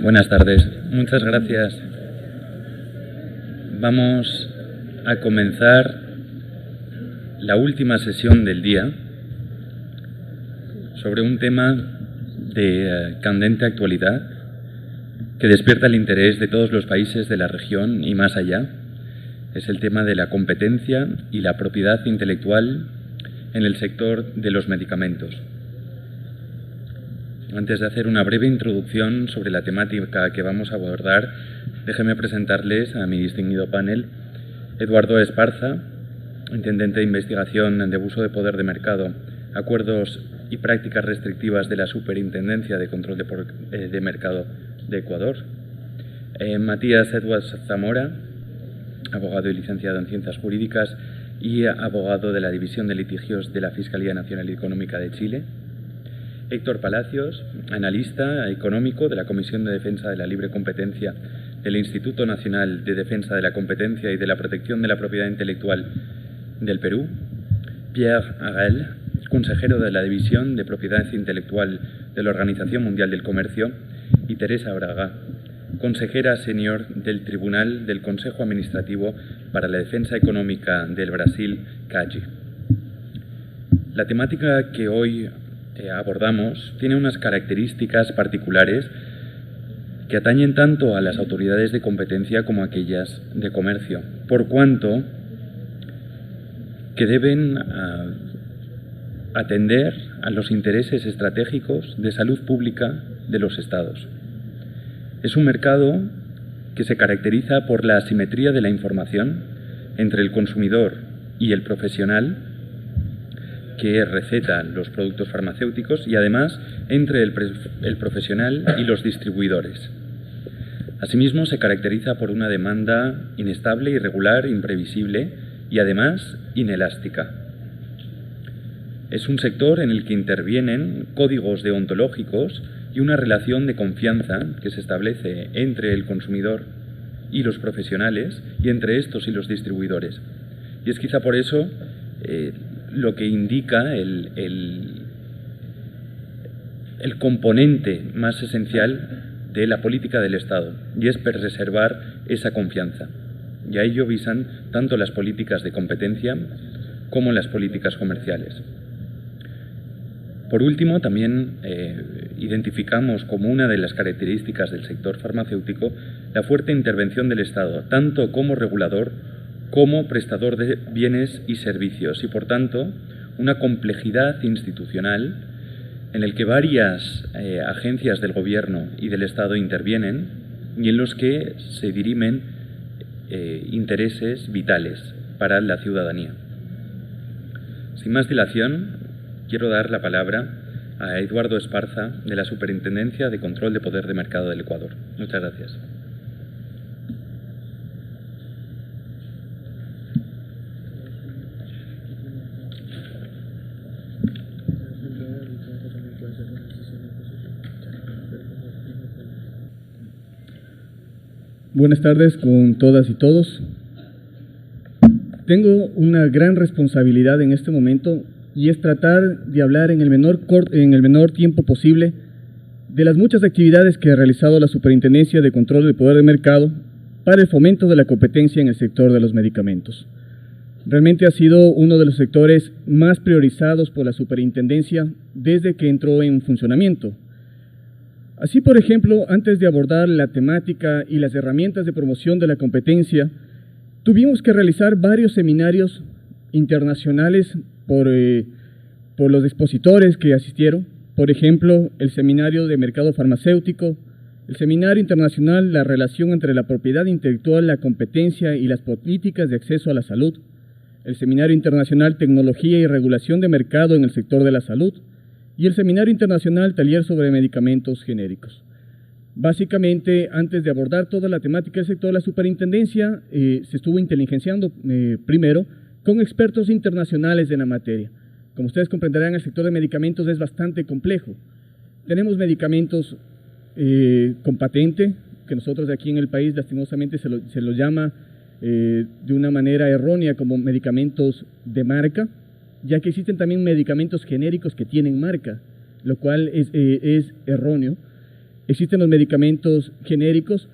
Buenas tardes, muchas gracias. Vamos a comenzar la última sesión del día sobre un tema de candente actualidad que despierta el interés de todos los países de la región y más allá. Es el tema de la competencia y la propiedad intelectual en el sector de los medicamentos. Antes de hacer una breve introducción sobre la temática que vamos a abordar, déjenme presentarles a mi distinguido panel: Eduardo Esparza, Intendente de Investigación de Abuso de Poder de Mercado, Acuerdos y Prácticas Restrictivas de la Superintendencia de Control de Mercado de Ecuador; Matías Edwards Zamora, abogado y licenciado en Ciencias Jurídicas y abogado de la División de Litigios de la Fiscalía Nacional y Económica de Chile; Héctor Palacios, analista económico de la Comisión de Defensa de la Libre Competencia del Instituto Nacional de Defensa de la Competencia y de la Protección de la Propiedad Intelectual del Perú; Pierre Harel, consejero de la División de Propiedad Intelectual de la Organización Mundial del Comercio; y Teresa Braga, consejera senior del Tribunal del Consejo Administrativo para la Defensa Económica del Brasil, CAGI. La temática que hoy abordamos tiene unas características particulares que atañen tanto a las autoridades de competencia como a aquellas de comercio, por cuanto que deben atender a los intereses estratégicos de salud pública de los Estados. Es un mercado que se caracteriza por la asimetría de la información entre el consumidor y el profesional que receta los productos farmacéuticos, y además entre el profesional y los distribuidores. Asimismo, se caracteriza por una demanda inestable, irregular, imprevisible y además inelástica. Es un sector en el que intervienen códigos deontológicos y una relación de confianza que se establece entre el consumidor y los profesionales, y entre estos y los distribuidores. Y es quizá por eso lo que indica el componente más esencial de la política del Estado, y es preservar esa confianza. Y a ello visan tanto las políticas de competencia como las políticas comerciales. Por último, también identificamos como una de las características del sector farmacéutico la fuerte intervención del Estado, tanto como regulador como prestador de bienes y servicios, y por tanto una complejidad institucional en el que varias agencias del Gobierno y del Estado intervienen y en los que se dirimen intereses vitales para la ciudadanía. Sin más dilación, quiero dar la palabra a Eduardo Esparza, de la Superintendencia de Control de Poder de Mercado del Ecuador. Muchas gracias. Buenas tardes con todas y todos. Tengo una gran responsabilidad en este momento, y es tratar de hablar en el menor tiempo posible de las muchas actividades que ha realizado la Superintendencia de Control del Poder de Mercado para el fomento de la competencia en el sector de los medicamentos. Realmente ha sido uno de los sectores más priorizados por la Superintendencia desde que entró en funcionamiento. Así, por ejemplo, antes de abordar la temática y las herramientas de promoción de la competencia, tuvimos que realizar varios seminarios internacionales por los expositores que asistieron. Por ejemplo, el Seminario de Mercado Farmacéutico, el Seminario Internacional La Relación entre la Propiedad Intelectual, la Competencia y las Políticas de Acceso a la Salud, el Seminario Internacional Tecnología y Regulación de Mercado en el Sector de la Salud, y el Seminario Internacional Taller sobre Medicamentos Genéricos. Básicamente, antes de abordar toda la temática del sector, la Superintendencia se estuvo inteligenciando primero con expertos internacionales en la materia. Como ustedes comprenderán, el sector de medicamentos es bastante complejo. Tenemos medicamentos con patente, que nosotros aquí en el país lastimosamente se lo llama de una manera errónea como medicamentos de marca, ya que existen también medicamentos genéricos que tienen marca, lo cual es erróneo. existen los medicamentos genéricos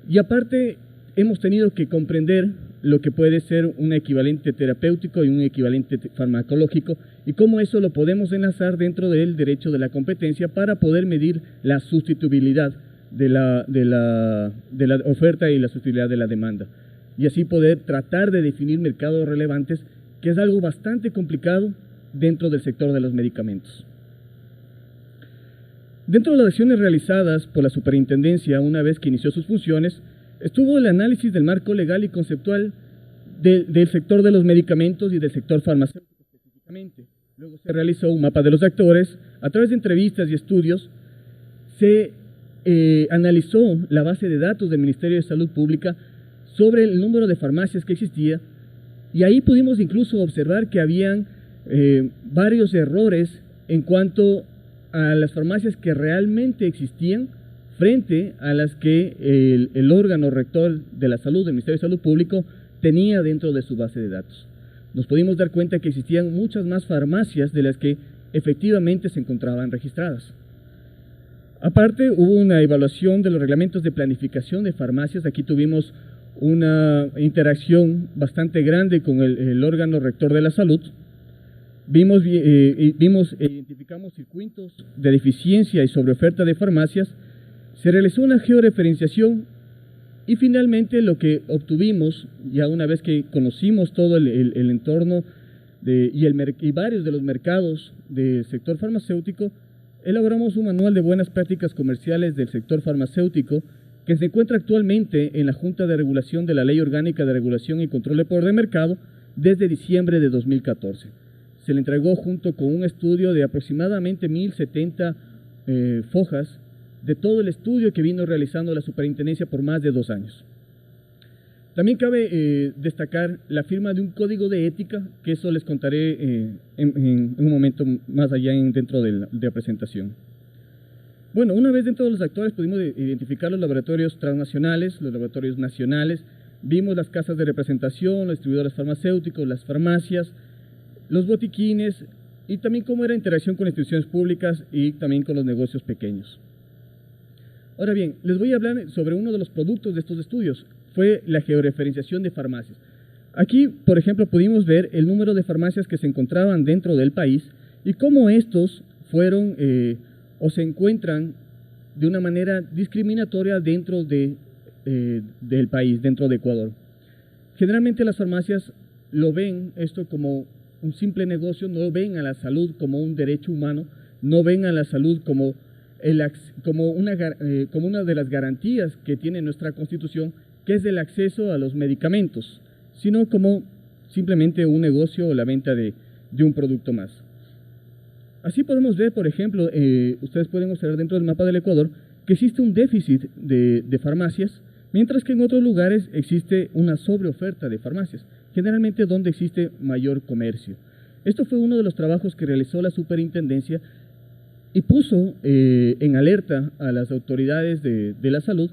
y aparte hemos tenido que comprender lo que puede ser un equivalente terapéutico y un equivalente farmacológico y cómo eso lo podemos enlazar dentro del derecho de la competencia para poder medir la sustituibilidad de la oferta y la sustituibilidad de la demanda y así poder tratar de definir mercados relevantes, que es algo bastante complicado dentro del sector de los medicamentos. Dentro de las acciones realizadas por la Superintendencia una vez que inició sus funciones, estuvo el análisis del marco legal y conceptual del sector de los medicamentos y del sector farmacéutico específicamente. Luego se realizó un mapa de los actores. A través de entrevistas y estudios se analizó la base de datos del Ministerio de Salud Pública sobre el número de farmacias que existía y ahí pudimos incluso observar que habían varios errores en cuanto a las farmacias que realmente existían frente a las que el órgano rector de la salud, del Ministerio de Salud Público, tenía dentro de su base de datos. Nos pudimos dar cuenta que existían muchas más farmacias de las que efectivamente se encontraban registradas. Aparte, hubo una evaluación de los reglamentos de planificación de farmacias. Aquí tuvimos una interacción bastante grande con el órgano rector de la salud. Identificamos circuitos de deficiencia y sobreoferta de farmacias. Se realizó una georreferenciación y finalmente lo que obtuvimos, ya una vez que conocimos todo el entorno y varios de los mercados del sector farmacéutico, elaboramos un manual de buenas prácticas comerciales del sector farmacéutico que se encuentra actualmente en la Junta de Regulación de la Ley Orgánica de Regulación y Control de Poder de Mercado desde diciembre de 2014. Se le entregó junto con un estudio de aproximadamente 1070 fojas de todo el estudio que vino realizando la Superintendencia por más de 2 años. También cabe destacar la firma de un código de ética, que eso les contaré en un momento más allá dentro de la presentación. Bueno, una vez dentro de los actores pudimos identificar los laboratorios transnacionales, los laboratorios nacionales, vimos las casas de representación, los distribuidores farmacéuticos, las farmacias, los botiquines y también cómo era la interacción con instituciones públicas y también con los negocios pequeños. Ahora bien, les voy a hablar sobre uno de los productos de estos estudios, fue la georreferenciación de farmacias. Aquí, por ejemplo, pudimos ver el número de farmacias que se encontraban dentro del país y cómo estos fueron o se encuentran de una manera discriminatoria dentro del país, dentro de Ecuador. Generalmente las farmacias lo ven esto como un simple negocio, no ven a la salud como un derecho humano, no ven a la salud como una de las garantías que tiene nuestra Constitución, que es el acceso a los medicamentos, sino como simplemente un negocio o la venta de un producto más. Así podemos ver, por ejemplo, ustedes pueden observar dentro del mapa del Ecuador que existe un déficit de farmacias, mientras que en otros lugares existe una sobreoferta de farmacias, generalmente donde existe mayor comercio. Esto fue uno de los trabajos que realizó la Superintendencia y puso en alerta a las autoridades de la salud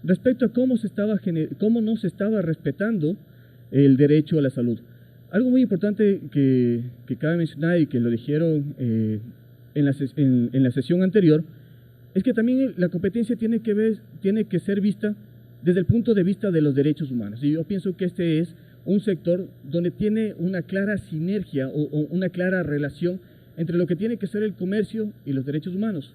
respecto a cómo no se estaba respetando el derecho a la salud. Algo muy importante que cabe mencionar y que lo dijeron en la sesión anterior es que también la competencia tiene que ser vista desde el punto de vista de los derechos humanos. Y yo pienso que este es un sector donde tiene una clara sinergia o una clara relación entre lo que tiene que ser el comercio y los derechos humanos.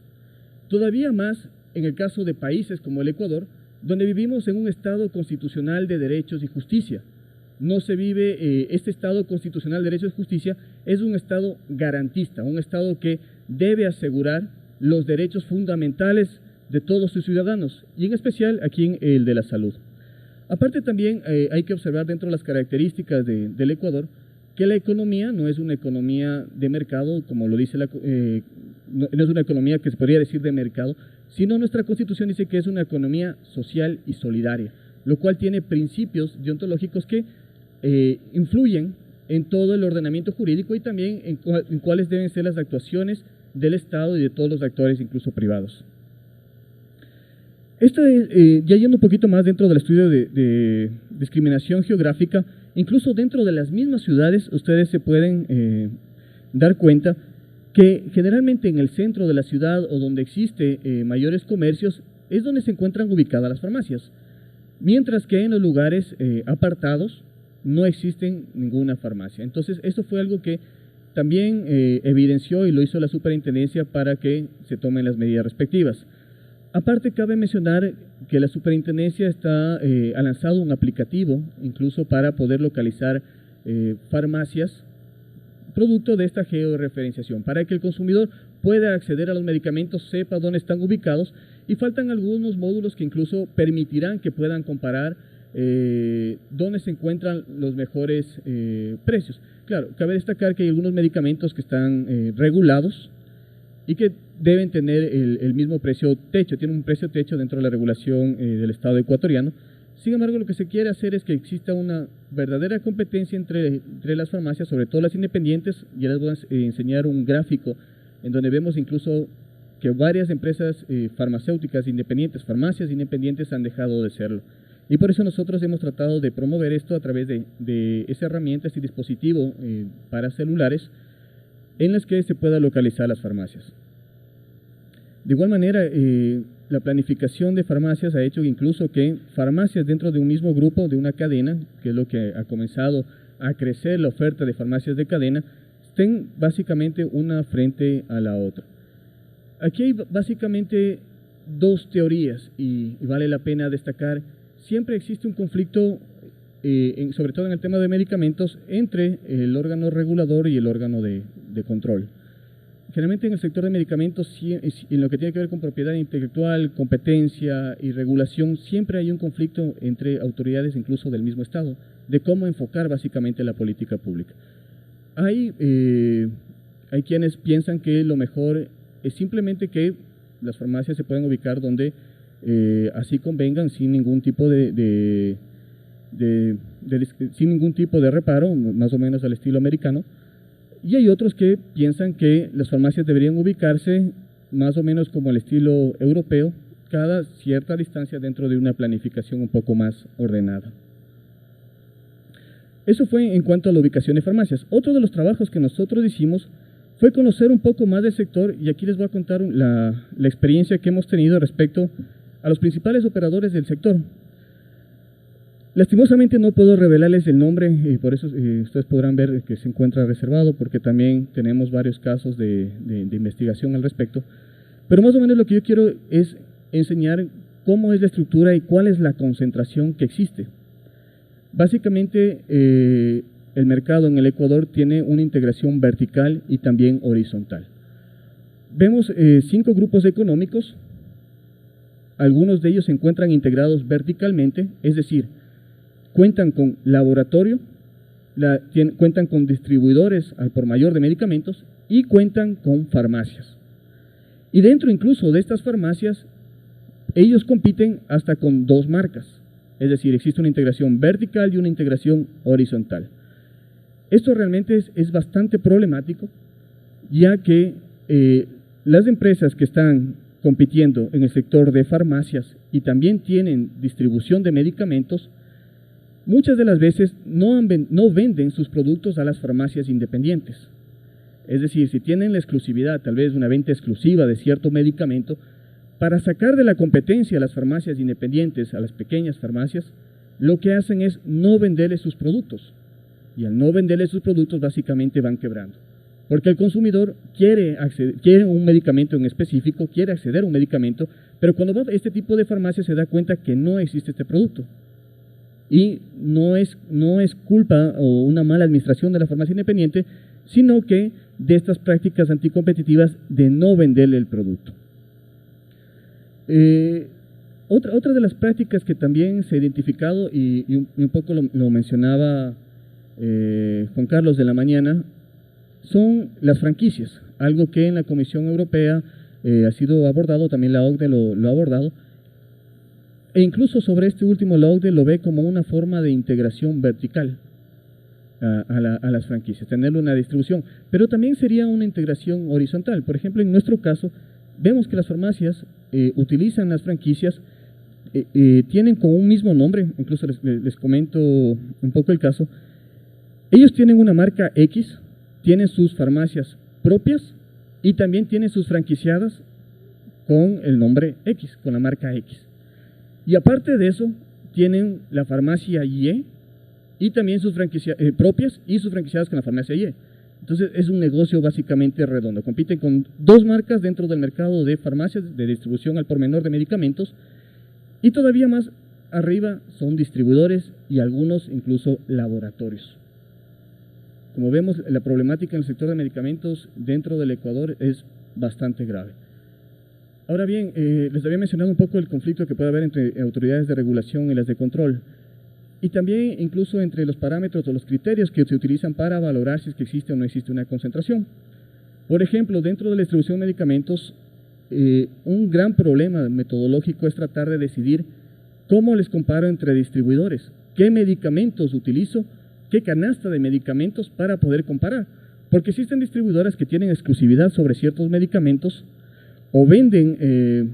Todavía más en el caso de países como el Ecuador, donde vivimos en un Estado constitucional de derechos y justicia. No se vive, este Estado constitucional de derechos y justicia es un Estado garantista, un Estado que debe asegurar los derechos fundamentales de todos sus ciudadanos, y en especial aquí en el de la salud. Aparte también hay que observar dentro de las características del Ecuador que la economía no es una economía de mercado, como lo dice no es una economía que se podría decir de mercado, sino nuestra Constitución dice que es una economía social y solidaria, lo cual tiene principios deontológicos que influyen en todo el ordenamiento jurídico y también en cuáles deben ser las actuaciones del Estado y de todos los actores, incluso privados. Ya yendo un poquito más dentro del estudio de discriminación geográfica, incluso dentro de las mismas ciudades ustedes se pueden dar cuenta que generalmente en el centro de la ciudad o donde existe mayores comercios es donde se encuentran ubicadas las farmacias, mientras que en los lugares apartados no existen ninguna farmacia. Entonces, esto fue algo que también evidenció y lo hizo la superintendencia para que se tomen las medidas respectivas. Aparte, cabe mencionar que la superintendencia ha lanzado un aplicativo incluso para poder localizar farmacias producto de esta georreferenciación, para que el consumidor pueda acceder a los medicamentos, sepa dónde están ubicados, y faltan algunos módulos que incluso permitirán que puedan comparar dónde se encuentran los mejores precios. Claro, cabe destacar que hay algunos medicamentos que están regulados y que deben tener el mismo precio techo, tienen un precio techo dentro de la regulación del Estado ecuatoriano. Sin embargo, lo que se quiere hacer es que exista una verdadera competencia entre las farmacias, sobre todo las independientes. Ya les voy a enseñar un gráfico en donde vemos incluso que varias empresas farmacéuticas independientes, farmacias independientes, han dejado de serlo. Y por eso nosotros hemos tratado de promover esto a través de esa herramienta, ese dispositivo para celulares, en las que se pueda localizar las farmacias. De igual manera, la planificación de farmacias ha hecho incluso que farmacias dentro de un mismo grupo, de una cadena, que es lo que ha comenzado a crecer la oferta de farmacias de cadena, estén básicamente una frente a la otra. Aquí hay básicamente dos teorías y vale la pena destacar. Siempre existe un conflicto, sobre todo en el tema de medicamentos, entre el órgano regulador y el órgano de control. Generalmente en el sector de medicamentos, en lo que tiene que ver con propiedad intelectual, competencia y regulación, siempre hay un conflicto entre autoridades incluso del mismo Estado, de cómo enfocar básicamente la política pública. Hay quienes piensan que lo mejor es simplemente que las farmacias se pueden ubicar donde así convengan, sin ningún tipo sin ningún tipo de reparo, más o menos al estilo americano. Y hay otros que piensan que las farmacias deberían ubicarse más o menos como el estilo europeo, cada cierta distancia dentro de una planificación un poco más ordenada. Eso fue en cuanto a la ubicación de farmacias. Otro de los trabajos que nosotros hicimos fue conocer un poco más del sector, y aquí les voy a contar la experiencia que hemos tenido respecto a los principales operadores del sector. Lastimosamente no puedo revelarles el nombre, y por eso ustedes podrán ver que se encuentra reservado, porque también tenemos varios casos de investigación al respecto. Pero más o menos lo que yo quiero es enseñar cómo es la estructura y cuál es la concentración que existe. Básicamente, el mercado en el Ecuador tiene una integración vertical y también horizontal. Vemos 5 grupos económicos. Algunos de ellos se encuentran integrados verticalmente, es decir, cuentan con laboratorio, cuentan con distribuidores al por mayor de medicamentos y cuentan con farmacias. Y dentro incluso de estas farmacias, ellos compiten hasta con 2 marcas, es decir, existe una integración vertical y una integración horizontal. Esto realmente es bastante problemático, ya que las empresas que están compitiendo en el sector de farmacias y también tienen distribución de medicamentos, muchas de las veces no venden sus productos a las farmacias independientes. Es decir, si tienen la exclusividad, tal vez una venta exclusiva de cierto medicamento, para sacar de la competencia a las farmacias independientes, a las pequeñas farmacias, lo que hacen es no venderles sus productos. Y al no venderles sus productos, básicamente van quebrando. Porque el consumidor quiere un medicamento en específico, quiere acceder a un medicamento, pero cuando va a este tipo de farmacia se da cuenta que no existe este producto. Y no es culpa o una mala administración de la farmacia independiente, sino que de estas prácticas anticompetitivas de no venderle el producto. Otra de las prácticas que también se ha identificado, y un poco lo mencionaba Juan Carlos de la mañana, son las franquicias, algo que en la Comisión Europea ha sido abordado, también la OCDE lo ha abordado, e incluso sobre este último la OCDE lo ve como una forma de integración vertical a las franquicias, tenerle una distribución, pero también sería una integración horizontal. Por ejemplo, en nuestro caso, vemos que las farmacias utilizan las franquicias, tienen como un mismo nombre, incluso les comento un poco el caso. Ellos tienen una marca X, tienen sus farmacias propias y también tienen sus franquiciadas con el nombre X, con la marca X. Y aparte de eso, tienen la farmacia Y y también sus franquicias propias y sus franquiciadas con la farmacia Y. Entonces es un negocio básicamente redondo. Compiten con dos marcas dentro del mercado de farmacias de distribución al por menor de medicamentos y todavía más arriba son distribuidores y algunos incluso laboratorios. Como vemos, la problemática en el sector de medicamentos dentro del Ecuador es bastante grave. Ahora bien, les había mencionado un poco el conflicto que puede haber entre autoridades de regulación y las de control. Y también incluso entre los parámetros o los criterios que se utilizan para valorar si es que existe o no existe una concentración. Por ejemplo, dentro de la distribución de medicamentos, un gran problema metodológico es tratar de decidir cómo les comparo entre distribuidores, qué medicamentos utilizo, qué canasta de medicamentos para poder comparar. Porque existen distribuidoras que tienen exclusividad sobre ciertos medicamentos o venden,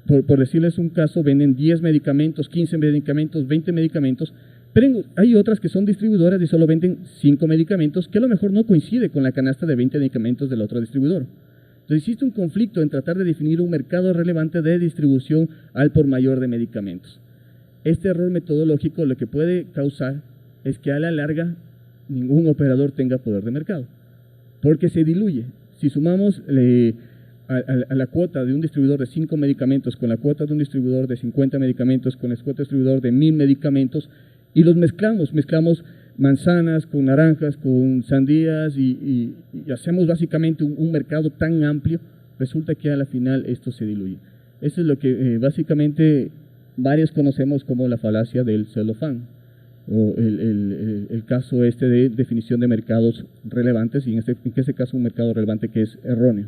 por decirles un caso, venden 10 medicamentos, 15 medicamentos, 20 medicamentos, pero hay otras que son distribuidoras y solo venden 5 medicamentos que a lo mejor no coincide con la canasta de 20 medicamentos del otro distribuidor. Entonces existe un conflicto en tratar de definir un mercado relevante de distribución al por mayor de medicamentos. Este error metodológico lo que puede causar es que a la larga ningún operador tenga poder de mercado, porque se diluye. Si sumamos a la cuota de un distribuidor de 5 medicamentos con la cuota de un distribuidor de 50 medicamentos con la cuota de un distribuidor de 1000 medicamentos y los mezclamos manzanas con naranjas, con sandías y hacemos básicamente un mercado tan amplio, resulta que a la final esto se diluye. Eso es lo que básicamente varios conocemos como la falacia del celofán o el caso de definición de mercados relevantes y en este caso un mercado relevante que es erróneo.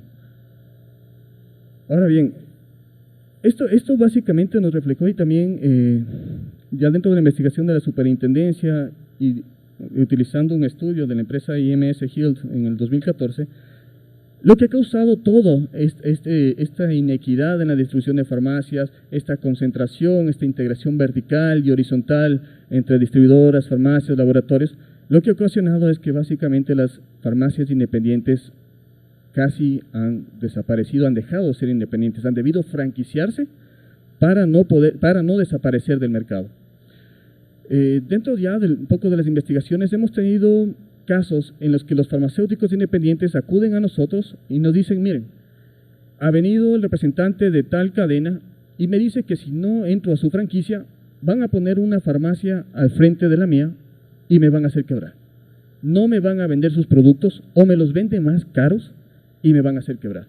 Ahora bien, esto básicamente nos reflejó y también ya dentro de la investigación de la superintendencia y utilizando un estudio de la empresa IMS Health en el 2014, lo que ha causado todo esta inequidad en la distribución de farmacias, esta concentración, esta integración vertical y horizontal entre distribuidoras, farmacias, laboratorios, lo que ha ocasionado es que básicamente las farmacias independientes casi han desaparecido, han dejado de ser independientes, han debido franquiciarse para no desaparecer del mercado. Dentro ya un poco de las investigaciones hemos tenido casos en los que los farmacéuticos independientes acuden a nosotros y nos dicen, miren, ha venido el representante de tal cadena y me dice que si no entro a su franquicia van a poner una farmacia al frente de la mía y me van a hacer quebrar. No me van a vender sus productos o me los venden más caros y me van a hacer quebrar.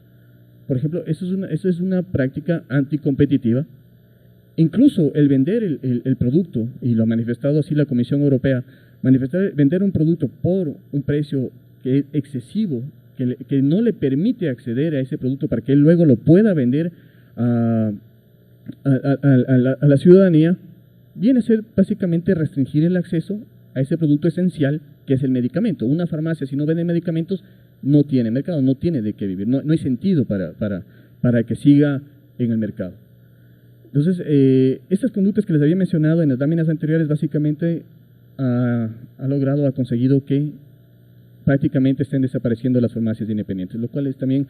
Por ejemplo, eso es una práctica anticompetitiva. Incluso el vender el producto, y lo ha manifestado así la Comisión Europea, vender un producto por un precio que es excesivo, que no le permite acceder a ese producto para que él luego lo pueda vender a la ciudadanía, viene a ser básicamente restringir el acceso a ese producto esencial que es el medicamento. Una farmacia, si no vende medicamentos, no tiene mercado, no tiene de qué vivir, no hay sentido para que siga en el mercado. Entonces, estas conductas que les había mencionado en las láminas anteriores básicamente ha conseguido que prácticamente estén desapareciendo las farmacias independientes, lo cual es también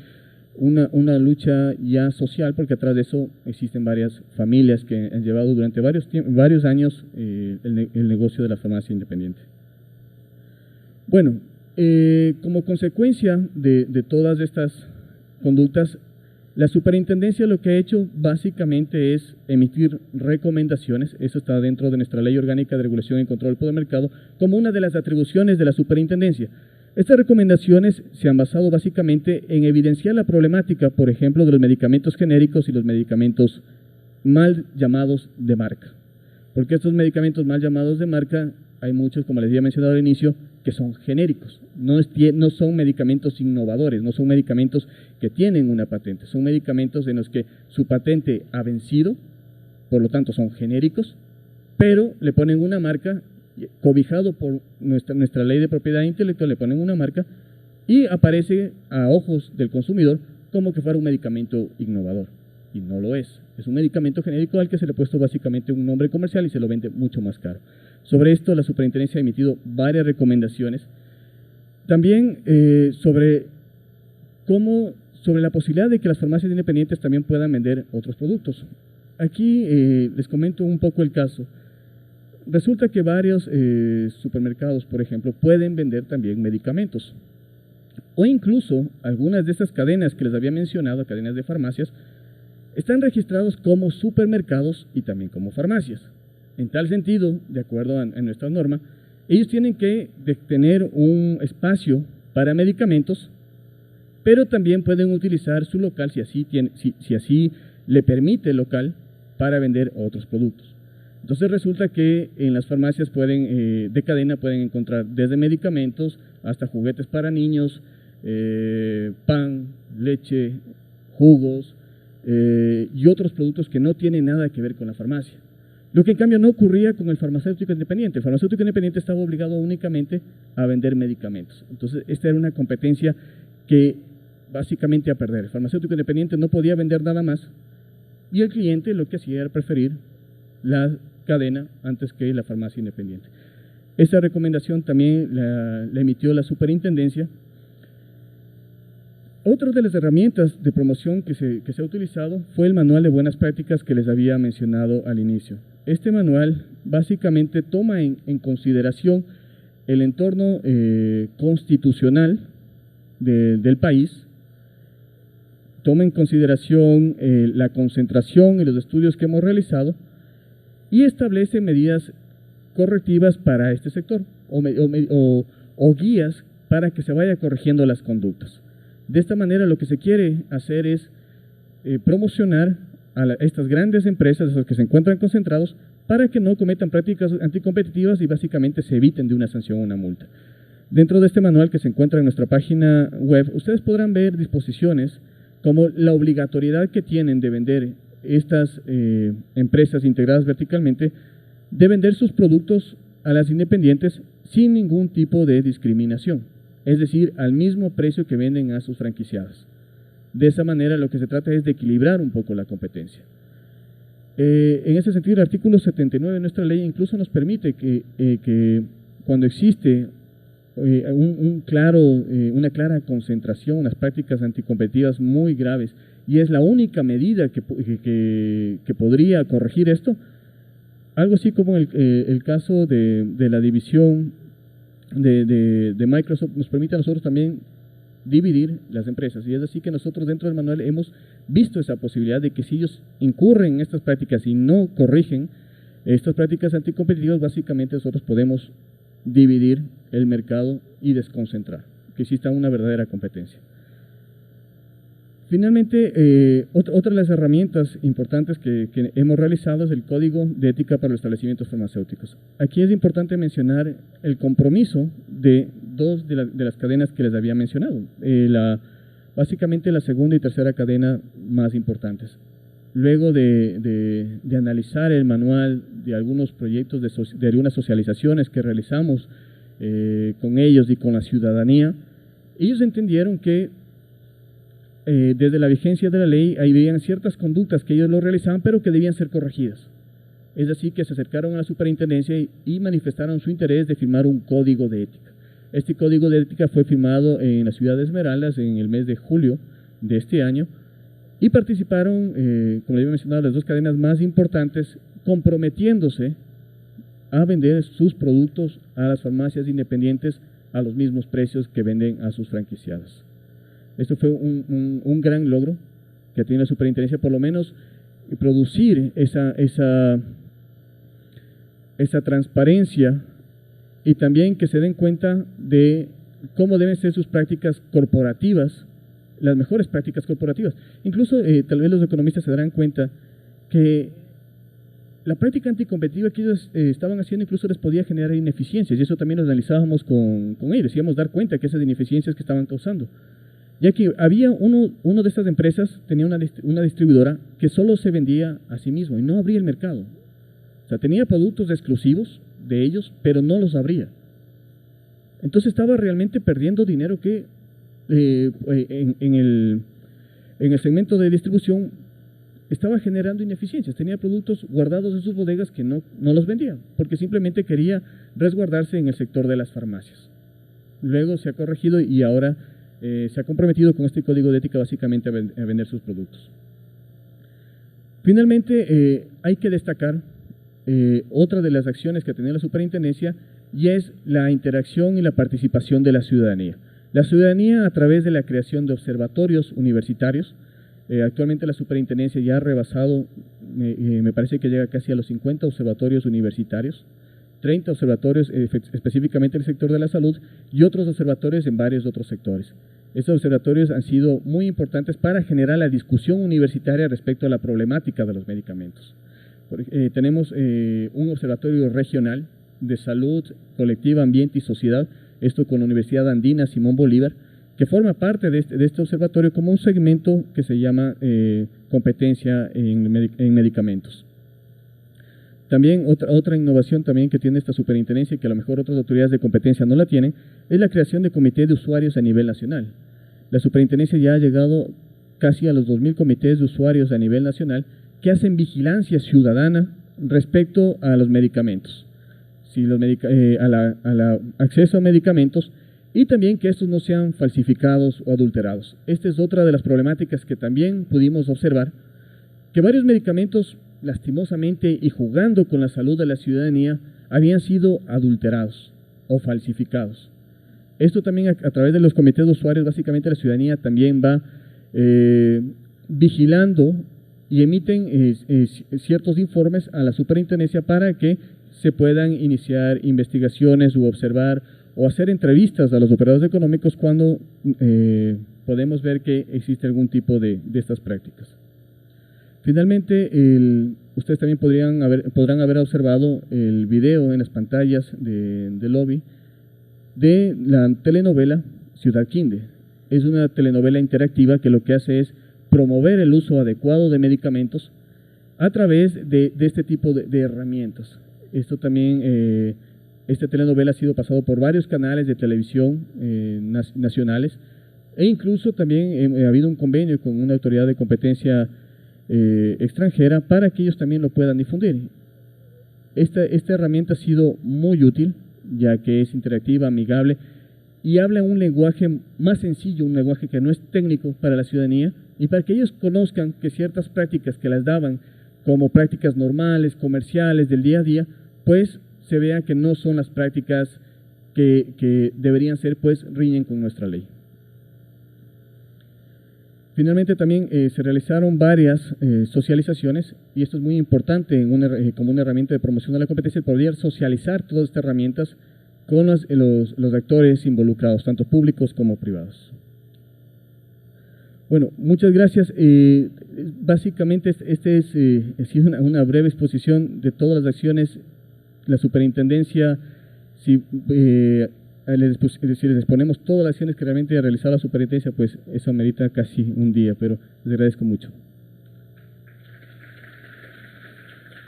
una lucha ya social, porque atrás de eso existen varias familias que han llevado durante varios años el negocio de la farmacia independiente. Bueno, como consecuencia de todas estas conductas, la superintendencia lo que ha hecho básicamente es emitir recomendaciones, eso está dentro de nuestra Ley Orgánica de Regulación y Control del Poder del Mercado, como una de las atribuciones de la superintendencia. Estas recomendaciones se han basado básicamente en evidenciar la problemática, por ejemplo, de los medicamentos genéricos y los medicamentos mal llamados de marca. Porque estos medicamentos mal llamados de marca, hay muchos, como les había mencionado al inicio, que son genéricos, no son medicamentos innovadores, no son medicamentos que tienen una patente, son medicamentos en los que su patente ha vencido, por lo tanto son genéricos, pero le ponen una marca, cobijado por nuestra ley de propiedad intelectual, le ponen una marca y aparece a ojos del consumidor como que fuera un medicamento innovador, y no lo es. Es un medicamento genérico al que se le ha puesto básicamente un nombre comercial y se lo vende mucho más caro. Sobre esto la superintendencia ha emitido varias recomendaciones. También sobre cómo sobre la posibilidad de que las farmacias independientes también puedan vender otros productos. Aquí les comento un poco el caso. Resulta que varios supermercados, por ejemplo, pueden vender también medicamentos. O incluso algunas de estas cadenas que les había mencionado, cadenas de farmacias, están registrados como supermercados y también como farmacias. En tal sentido, de acuerdo a nuestra norma, ellos tienen que tener un espacio para medicamentos, pero también pueden utilizar su local, si así le permite el local, para vender otros productos. Entonces resulta que en las farmacias de cadena pueden encontrar desde medicamentos hasta juguetes para niños, pan, leche, jugos y otros productos que no tienen nada que ver con la farmacia. Lo que en cambio no ocurría con el farmacéutico independiente. El farmacéutico independiente estaba obligado únicamente a vender medicamentos. Entonces esta era una competencia que básicamente a perder. El farmacéutico independiente no podía vender nada más y el cliente lo que hacía era preferir la cadena antes que la farmacia independiente. Esta recomendación también la emitió la superintendencia. Otra de las herramientas de promoción que se ha utilizado fue el manual de buenas prácticas que les había mencionado al inicio. Este manual básicamente toma en consideración el entorno constitucional del país, toma en consideración la concentración y los estudios que hemos realizado y establece medidas correctivas para este sector o guías para que se vaya corrigiendo las conductas. De esta manera lo que se quiere hacer es promocionar a estas grandes empresas, esos que se encuentran concentrados, para que no cometan prácticas anticompetitivas y básicamente se eviten de una sanción o una multa. Dentro de este manual que se encuentra en nuestra página web, ustedes podrán ver disposiciones como la obligatoriedad que tienen de vender estas empresas integradas verticalmente, de vender sus productos a las independientes sin ningún tipo de discriminación, es decir, al mismo precio que venden a sus franquiciadas. De esa manera lo que se trata es de equilibrar un poco la competencia. En ese sentido, el artículo 79 de nuestra ley incluso nos permite que cuando existe una clara concentración, unas prácticas anticompetitivas muy graves, y es la única medida que podría corregir esto, algo así como el caso de la división de Microsoft nos permite a nosotros también dividir las empresas, y es así que nosotros dentro del manual hemos visto esa posibilidad de que si ellos incurren en estas prácticas y no corrigen estas prácticas anticompetitivas, básicamente nosotros podemos dividir el mercado y desconcentrar, que exista una verdadera competencia. Finalmente, otra de las herramientas importantes que hemos realizado es el Código de Ética para los Establecimientos Farmacéuticos. Aquí es importante mencionar el compromiso de dos de las cadenas que les había mencionado, básicamente la segunda y tercera cadena más importantes. Luego de analizar el manual, de algunos proyectos, de algunas socializaciones que realizamos con ellos y con la ciudadanía, ellos entendieron que desde la vigencia de la ley había ciertas conductas que ellos lo realizaban pero que debían ser corregidas. Es así que se acercaron a la superintendencia y manifestaron su interés de firmar un código de ética. Este código de ética fue firmado en la ciudad de Esmeraldas en el mes de julio de este año y participaron, como les había mencionado, las dos cadenas más importantes, comprometiéndose a vender sus productos a las farmacias independientes a los mismos precios que venden a sus franquiciadas. Esto fue un gran logro que tiene la superintendencia, por lo menos producir esa transparencia y también que se den cuenta de cómo deben ser sus prácticas corporativas, las mejores prácticas corporativas. Incluso tal vez los economistas se darán cuenta que la práctica anticompetitiva que ellos estaban haciendo incluso les podía generar ineficiencias, y eso también lo analizábamos con ellos, íbamos a dar cuenta que esas ineficiencias que estaban causando. Ya que había uno de estas empresas, tenía una distribuidora que solo se vendía a sí mismo y no abría el mercado. O sea, tenía productos exclusivos de ellos, pero no los abría. Entonces estaba realmente perdiendo dinero que en el segmento de distribución estaba generando ineficiencias. Tenía productos guardados en sus bodegas que no los vendía, porque simplemente quería resguardarse en el sector de las farmacias. Luego se ha corregido y ahora se ha comprometido con este código de ética básicamente a vender sus productos. Finalmente, hay que destacar otra de las acciones que ha tenido la superintendencia y es la interacción y la participación de la ciudadanía. La ciudadanía a través de la creación de observatorios universitarios. Actualmente la superintendencia ya ha rebasado, me parece que llega casi a los 50 observatorios universitarios, 30 observatorios específicamente en el sector de la salud y otros observatorios en varios otros sectores. Estos observatorios han sido muy importantes para generar la discusión universitaria respecto a la problemática de los medicamentos. Tenemos un observatorio regional de salud, colectiva, ambiente y sociedad, esto con la Universidad Andina Simón Bolívar, que forma parte de este observatorio como un segmento que se llama competencia en medicamentos. También otra innovación también que tiene esta superintendencia y que a lo mejor otras autoridades de competencia no la tienen, es la creación de comités de usuarios a nivel nacional. La superintendencia ya ha llegado casi a los 2.000 comités de usuarios a nivel nacional que hacen vigilancia ciudadana respecto a los medicamentos, al acceso a medicamentos y también que estos no sean falsificados o adulterados. Esta es otra de las problemáticas que también pudimos observar, que varios medicamentos, lastimosamente y jugando con la salud de la ciudadanía, habían sido adulterados o falsificados. Esto también a través de los comités de usuarios, básicamente la ciudadanía también va vigilando y emiten ciertos informes a la superintendencia para que se puedan iniciar investigaciones u observar o hacer entrevistas a los operadores económicos cuando podemos ver que existe algún tipo de estas prácticas. Finalmente, ustedes también podrán haber observado el video en las pantallas del lobby de la telenovela Ciudad Quinde. Es una telenovela interactiva que lo que hace es promover el uso adecuado de medicamentos a través de este tipo de herramientas. Esto también, esta telenovela ha sido pasado por varios canales de televisión nacionales e incluso también ha habido un convenio con una autoridad de competencia extranjera para que ellos también lo puedan difundir. Esta herramienta ha sido muy útil, ya que es interactiva, amigable y habla un lenguaje más sencillo, un lenguaje que no es técnico para la ciudadanía y para que ellos conozcan que ciertas prácticas que las daban como prácticas normales, comerciales del día a día, pues se vea que no son las prácticas que deberían ser, pues riñen con nuestra ley. Finalmente también se realizaron varias socializaciones y esto es muy importante como una herramienta de promoción de la competencia, el poder socializar todas estas herramientas con los actores involucrados, tanto públicos como privados. Bueno, muchas gracias. Básicamente este es una breve exposición de todas las acciones. La superintendencia, si les exponemos todas las acciones que realmente ha realizado la superintendencia, pues eso amerita casi un día, pero les agradezco mucho.